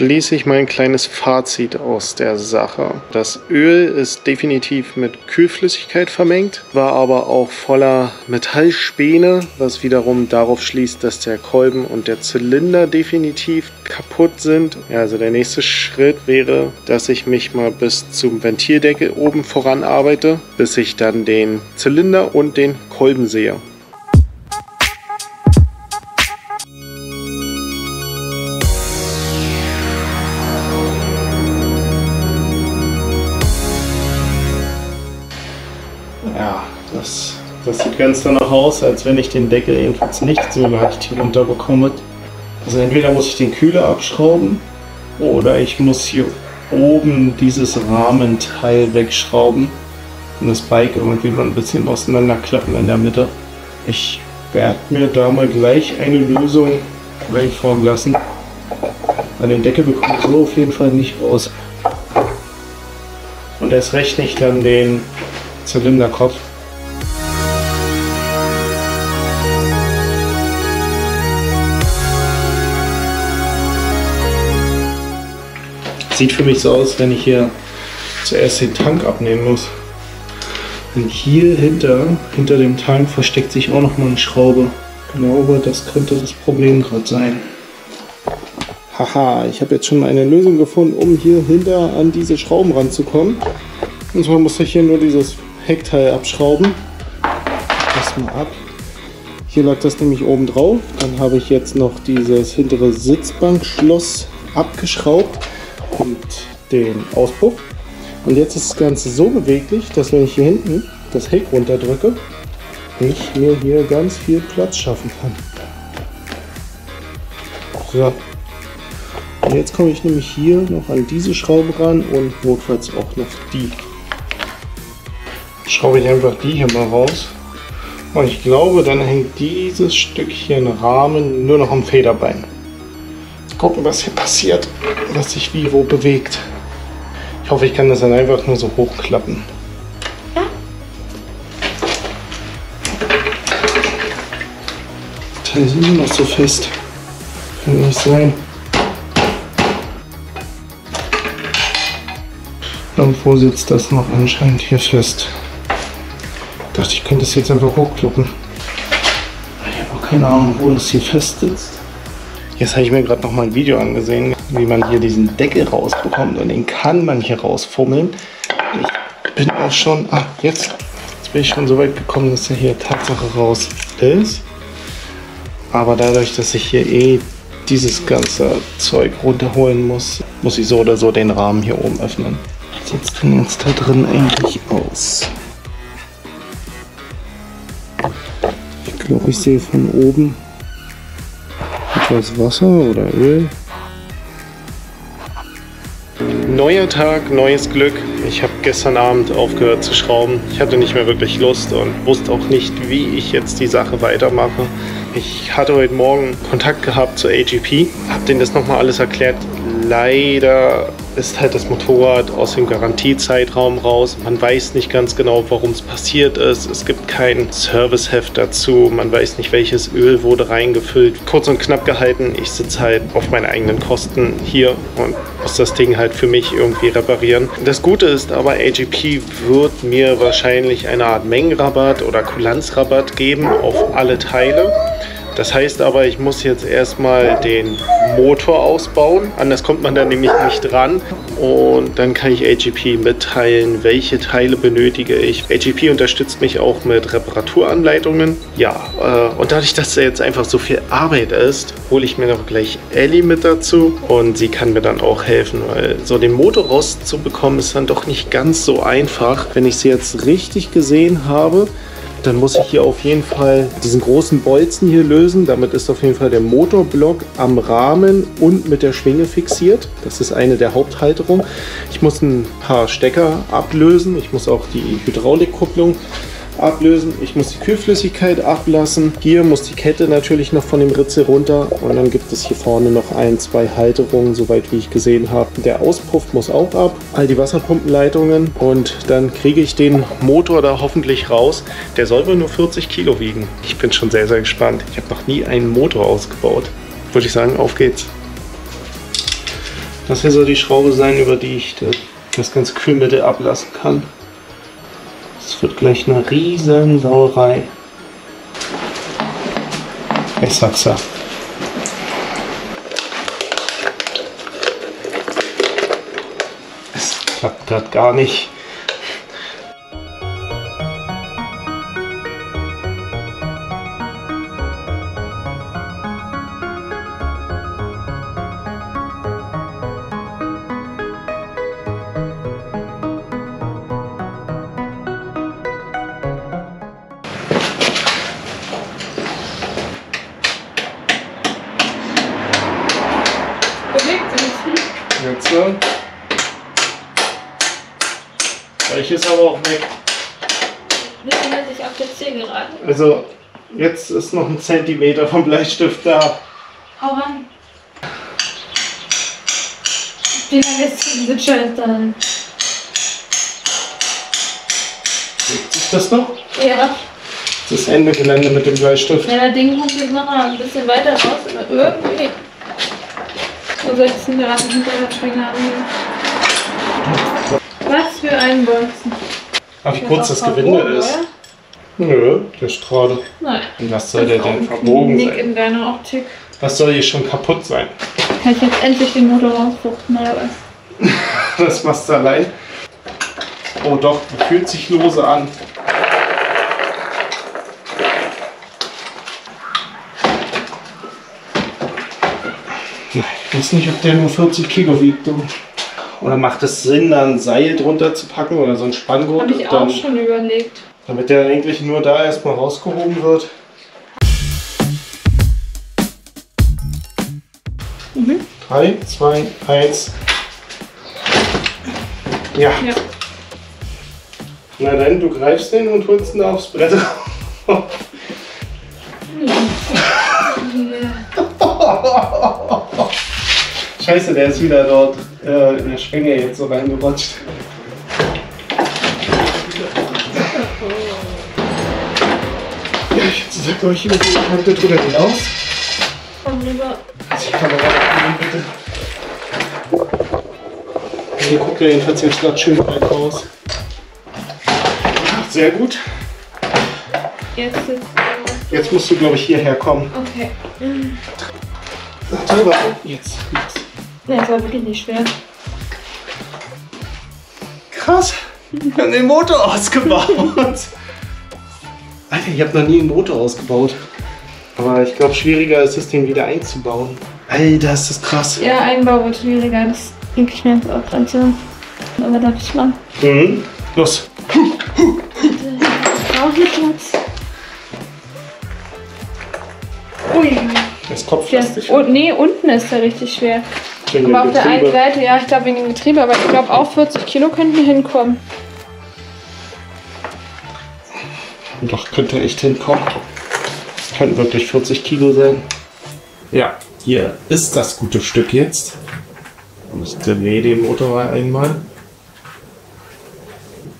schließe ich mein kleines Fazit aus der Sache. Das Öl ist definitiv mit Kühlflüssigkeit vermengt, war aber auch voller Metallspäne, was wiederum darauf schließt, dass der Kolben und der Zylinder definitiv kaputt sind. Ja, also der nächste Schritt wäre, dass ich mich mal bis zum Ventildeckel oben voran arbeite, bis ich dann den Zylinder und den Kolben sehe. Ja, das sieht ganz danach aus, als wenn ich den Deckel jedenfalls nicht so leicht hier runter bekomme. Also entweder muss ich den Kühler abschrauben oder ich muss hier oben dieses Rahmenteil wegschrauben und das Bike irgendwie mal ein bisschen auseinanderklappen in der Mitte. Ich werde mir da mal gleich eine Lösung einfallen lassen. Weil den Deckel bekomme ich so auf jeden Fall nicht raus. Und erst recht nicht dann den Zylinderkopf. Sieht für mich so aus, wenn ich hier zuerst den Tank abnehmen muss. Und hier hinter dem Tank versteckt sich auch noch mal eine Schraube. Ich glaube, das könnte das Problem gerade sein. Haha, ich habe jetzt schon eine Lösung gefunden, um hier hinter an diese Schrauben ranzukommen. Und zwar muss ich hier nur dieses Heckteil abschrauben. Das mal ab. Hier lag das nämlich oben drauf. Dann habe ich jetzt noch dieses hintere Sitzbankschloss abgeschraubt und den Auspuff. Und jetzt ist das Ganze so beweglich, dass wenn ich hier hinten das Heck runterdrücke, ich mir hier ganz viel Platz schaffen kann. So. Und jetzt komme ich nämlich hier noch an diese Schraube ran und notfalls auch noch die. Schraube ich einfach die hier mal raus. Und ich glaube, dann hängt dieses Stückchen Rahmen nur noch am Federbein. Jetzt gucken, was hier passiert, was sich wie wo bewegt. Ich hoffe, ich kann das dann einfach nur so hochklappen. Das Teil ist immer noch so fest. Kann nicht sein. Irgendwo sitzt das noch anscheinend hier fest. Ich dachte, ich könnte es jetzt einfach hochkloppen. Ich habe auch keine Ahnung, wo das hier fest sitzt. Jetzt habe ich mir gerade noch mal ein Video angesehen, wie man hier diesen Deckel rausbekommt. Und den kann man hier rausfummeln. Ich bin auch schon... jetzt bin ich schon so weit gekommen, dass er hier Tatsache raus ist. Aber dadurch, dass ich hier dieses ganze Zeug runterholen muss, muss ich so oder so den Rahmen hier oben öffnen. Wie sieht es denn jetzt da drin eigentlich aus? Ich glaube, ich sehe von oben etwas Wasser oder Öl. Neuer Tag, neues Glück. Ich habe gestern Abend aufgehört zu schrauben. Ich hatte nicht mehr wirklich Lust und wusste auch nicht, wie ich jetzt die Sache weitermache. Ich hatte heute Morgen Kontakt gehabt zu AGP, habe denen das nochmal alles erklärt. Leider ist halt das Motorrad aus dem Garantiezeitraum raus. Man weiß nicht ganz genau, warum es passiert ist. Es gibt kein Serviceheft dazu. Man weiß nicht, welches Öl wurde reingefüllt. Kurz und knapp gehalten, ich sitze halt auf meine eigenen Kosten hier und muss das Ding halt für mich irgendwie reparieren. Das Gute ist aber, AGP wird mir wahrscheinlich eine Art Mengenrabatt oder Kulanzrabatt geben auf alle Teile. Das heißt aber, ich muss jetzt erstmal den Motor ausbauen, anders kommt man da nämlich nicht ran. Und dann kann ich AGP mitteilen, welche Teile benötige ich. AGP unterstützt mich auch mit Reparaturanleitungen. Ja, und dadurch, dass da jetzt einfach so viel Arbeit ist, hole ich mir noch gleich Ellie mit dazu. Und sie kann mir dann auch helfen, weil so den Motor rauszubekommen ist dann doch nicht ganz so einfach. Wenn ich sie jetzt richtig gesehen habe, dann muss ich hier auf jeden Fall diesen großen Bolzen hier lösen. Damit ist auf jeden Fall der Motorblock am Rahmen und mit der Schwinge fixiert. Das ist eine der Haupthalterungen. Ich muss ein paar Stecker ablösen. Ich muss auch die Hydraulikkupplung ablösen. Ich muss die Kühlflüssigkeit ablassen. Hier muss die Kette natürlich noch von dem Ritzel runter. Und dann gibt es hier vorne noch ein, zwei Halterungen, soweit wie ich gesehen habe. Der Auspuff muss auch ab. All die Wasserpumpenleitungen. Und dann kriege ich den Motor da hoffentlich raus. Der soll wohl nur 40 Kilo wiegen. Ich bin schon sehr, sehr gespannt. Ich habe noch nie einen Motor ausgebaut. Würde ich sagen, auf geht's. Das hier soll die Schraube sein, über die ich das ganze Kühlmittel ablassen kann. Das wird gleich eine riesen Sauerei. Ich sag's ja. Es klappt gerade gar nicht. Jetzt so. Gleich ist aber auch weg. Wie findet sich auf der Zielgerade? Also, jetzt ist noch ein Zentimeter vom Bleistift da. Hau ran. Wie lange ist diese Scheiße dann? Bewegt sich das noch? Ja. Das ist Ende Gelände mit dem Bleistift. Ja, das Ding kommt jetzt noch ein bisschen weiter raus, aber irgendwie. Wo soll ich das denn gerade hinter der Schwinge annehmen? Was für ein Bolzen. Ach, wie kurz das Gewinde ist. Nö, der Strahl. Nein. Was soll der denn verbogen Nick sein? in deiner Optik. Was soll hier schon kaputt sein? Kann ich jetzt endlich den Motor rausfuchten oder was? Das machst du allein. Oh doch, die fühlt sich lose an. Ich weiß nicht, ob der nur 40 Kilo wiegt. Oder macht es Sinn, da ein Seil drunter zu packen oder so ein Spanngurt? Habe ich auch schon überlegt. Damit der eigentlich nur da erstmal rausgehoben wird. 3, 2, 1. Ja. Ja. Na dann, du greifst den und holst ihn aufs Brett rauf. Scheiße, der ist wieder dort in der Schwinge jetzt so reingerutscht. Ja, jetzt sagt euch über die Kante, tut er den aus. Komm rüber. Die Kamera abnehmen, bitte. Hier guckt er jedenfalls jetzt gerade schön weit raus. Sehr gut. Jetzt musst du, glaube ich, hierher kommen. Okay. Drüber. Jetzt. Ja, das war wirklich nicht schwer. Krass. Wir haben den Motor ausgebaut. Alter, ich habe noch nie einen Motor ausgebaut. Aber ich glaube, schwieriger ist es, den wieder einzubauen. Alter, ist das krass. Ja, Einbau wird schwieriger. Das denke ich mir jetzt auch gerade so. Aber darf ich mal? Mhm. Los. Ich brauche hier Platz. Ui. Das Kopflastig. Oh, nee, unten ist der richtig schwer. Aber auf der einen Seite, ja, ich glaube wegen dem Getriebe, aber ich glaube auch 40 Kilo könnten hier hinkommen. Doch, könnte echt hinkommen. Könnten wirklich 40 Kilo sein. Ja, hier ist das gute Stück jetzt. Ich drehe den Motor einmal.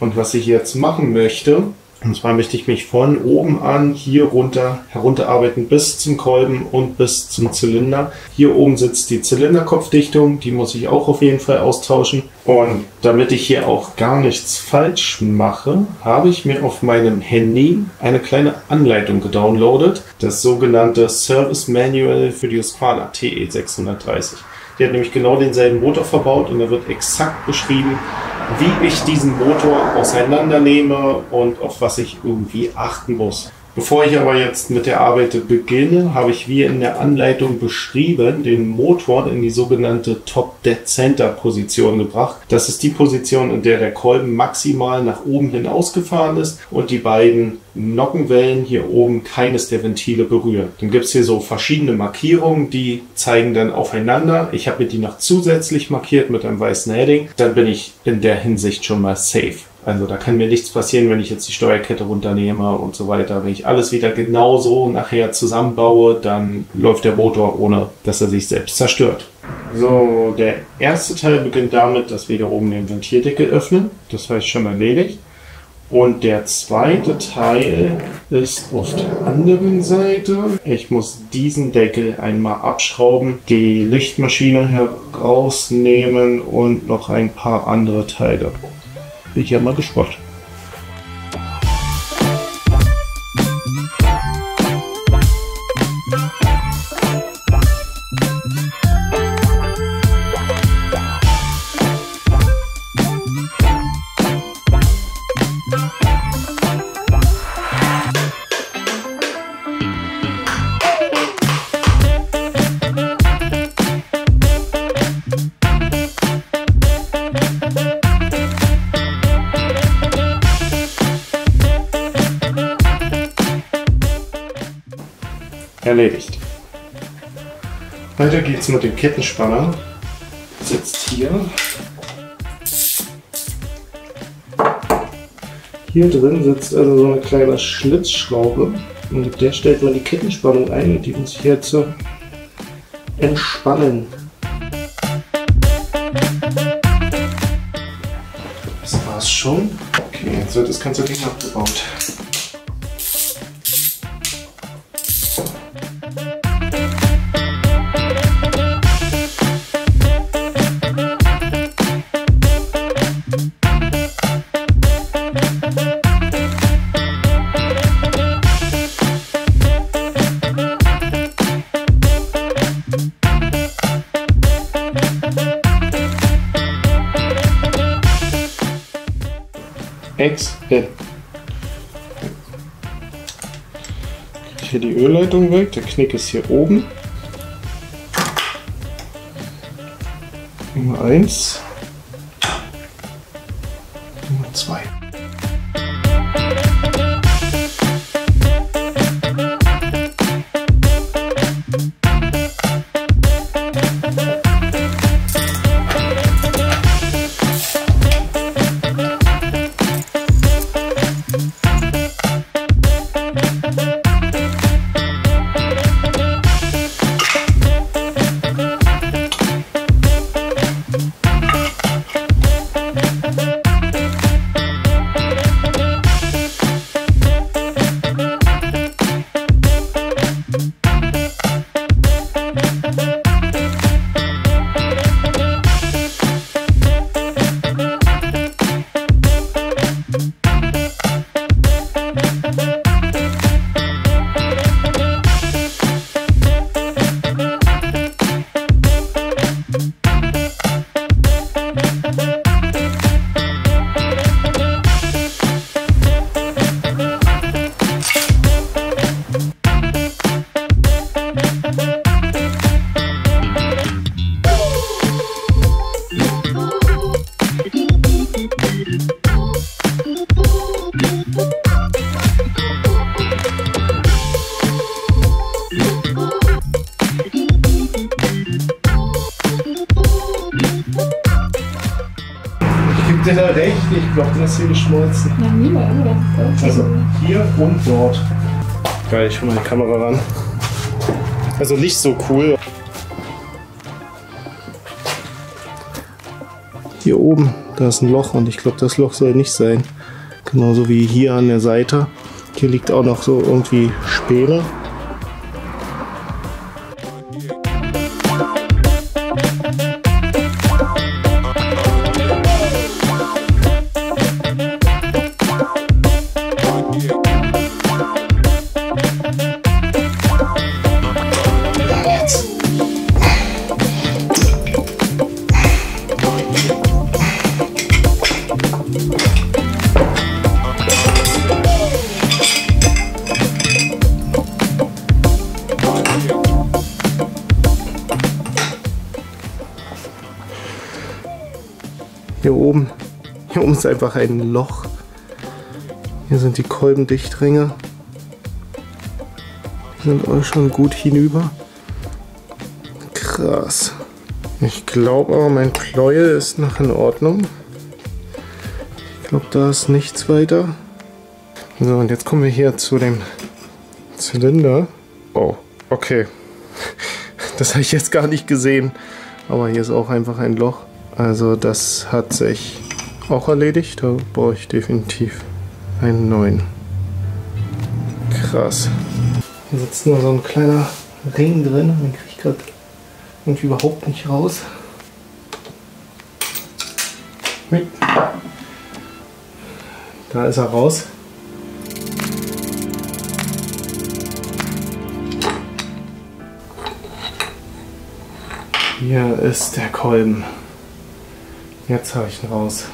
Und was ich jetzt machen möchte, und zwar möchte ich mich von oben an hier runter herunterarbeiten bis zum Kolben und bis zum Zylinder. Hier oben sitzt die Zylinderkopfdichtung, die muss ich auch auf jeden Fall austauschen. Und damit ich hier auch gar nichts falsch mache, habe ich mir auf meinem Handy eine kleine Anleitung gedownloadet. Das sogenannte Service Manual für die Husqvarna TE 630. Die hat nämlich genau denselben Motor verbaut und da wird exakt beschrieben, wie ich diesen Motor auseinandernehme und auf was ich irgendwie achten muss. Bevor ich aber jetzt mit der Arbeit beginne, habe ich wie in der Anleitung beschrieben, den Motor in die sogenannte Top-Dead Center Position gebracht. Das ist die Position, in der der Kolben maximal nach oben hin ausgefahren ist und die beiden Nockenwellen hier oben keines der Ventile berühren. Dann gibt es hier so verschiedene Markierungen, die zeigen dann aufeinander. Ich habe mir die noch zusätzlich markiert mit einem weißen Heading. Dann bin ich in der Hinsicht schon mal safe. Also da kann mir nichts passieren, wenn ich jetzt die Steuerkette runternehme und so weiter. Wenn ich alles wieder genauso nachher zusammenbaue, dann läuft der Motor, ohne dass er sich selbst zerstört. So, der erste Teil beginnt damit, dass wir hier oben den Ventildeckel öffnen. Das heißt schon erledigt. Und der zweite Teil ist auf der anderen Seite. Ich muss diesen Deckel einmal abschrauben, die Lichtmaschine herausnehmen und noch ein paar andere Teile. Bin ich ja mal gespannt. Erledigt. Weiter geht's mit dem Kettenspanner. Sitzt hier. Hier drin sitzt also so eine kleine Schlitzschraube und mit der stellt man die Kettenspannung ein und die muss ich jetzt so entspannen. Das war's schon. Okay, jetzt wird das ganze Ding abgebaut. Hier die Ölleitung weg, der Knick ist hier oben. Nummer 1. Nummer 2. Ich gebe dir da recht, ich glaube, das ist hier geschmolzen. Ja, niemand, oder? Also hier und dort. Geil, ich hole meine Kamera ran. Also nicht so cool. Hier oben, da ist ein Loch und ich glaube, das Loch soll nicht sein. Genauso wie hier an der Seite. Hier liegt auch noch so irgendwie Späne. Hier oben ist einfach ein Loch. Hier sind die Kolbendichtringe. Die sind auch schon gut hinüber. Krass. Ich glaube aber, mein Pleuel ist noch in Ordnung. Ich glaube, da ist nichts weiter. So, und jetzt kommen wir hier zu dem Zylinder. Oh, okay. Das habe ich jetzt gar nicht gesehen. Aber hier ist auch einfach ein Loch. Also das hat sich auch erledigt. Da brauche ich definitiv einen neuen. Krass. Hier sitzt nur so ein kleiner Ring drin, den kriege ich gerade irgendwie überhaupt nicht raus. Da ist er raus. Hier ist der Kolben. Jetzt habe ich ihn raus.